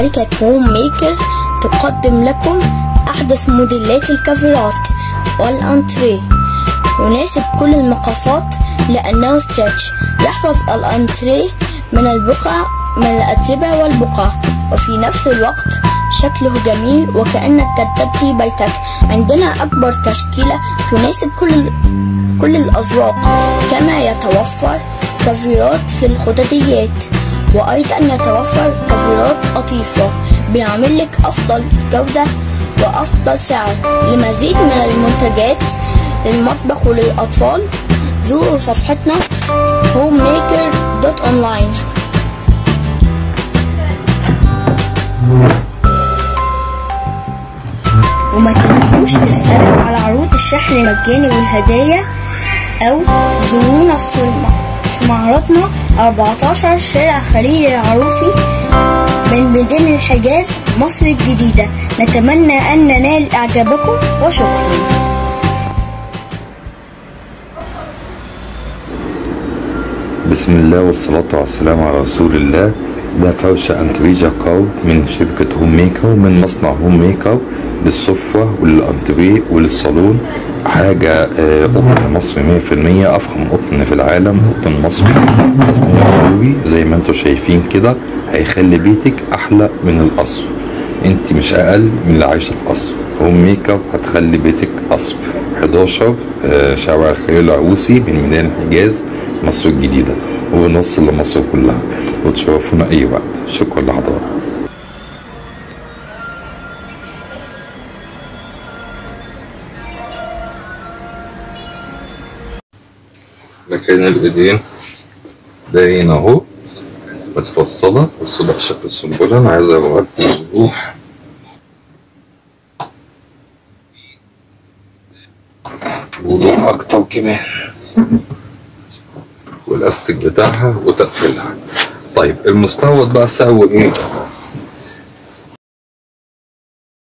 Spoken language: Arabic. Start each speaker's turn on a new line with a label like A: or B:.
A: شركة هوم ميكر تقدم لكم أحدث موديلات الكافيرات والأنتريه، يناسب كل المقاسات لأنه ستريتش، يحفظ الأنتريه من الأتربة والبقع، وفي نفس الوقت شكله جميل وكأنك كتبتي بيتك. عندنا أكبر تشكيلة تناسب كل الأذواق، كما يتوفر كافيرات في الخدديات، وأيضا يتوفر كافيرات قطيفة. بنعمل لك أفضل جودة وأفضل سعر. لمزيد من المنتجات للمطبخ وللأطفال زوروا صفحتنا homemaker.online. وما تنسوش تسألوا على عروض الشحن المجاني والهدايا، أو زورونا في معرضنا 14 شارع خليل العروسي من ميدان الحجاز مصر الجديدة. نتمنى أن ننال إعجابكم، وشكرا.
B: بسم الله والصلاة والسلام على رسول الله. ده فرشة أنتريه جاكار من شركة هوم ميكر، من مصنع هوم ميكر، للصفة وللأنتريه وللصالون. حاجة قطن مصري 100%، أفخم قطن في العالم، قطن مصري تصنيع سوري زي ما انتوا شايفين كده. هيخلي بيتك أحلى من القصر، انت مش أقل من اللي عايشة في قصر. هوم ميكر هتخلي بيتك قصر. 11 شارع خليل العروسي من ميدان الحجاز مصر الجديدة، ونوصل لمصر كلها، وتشرفونا أي وقت. شكرا لحضراتكم. مكان الإيدين باين أهو، متفصلة. بصوا بقى شكل السنبلة، أنا عايز أوريكم وضوح. وضوح أكتر كمان، والاستيك بتاعها وتقفيلها. طيب المستورد بقى سعره ايه؟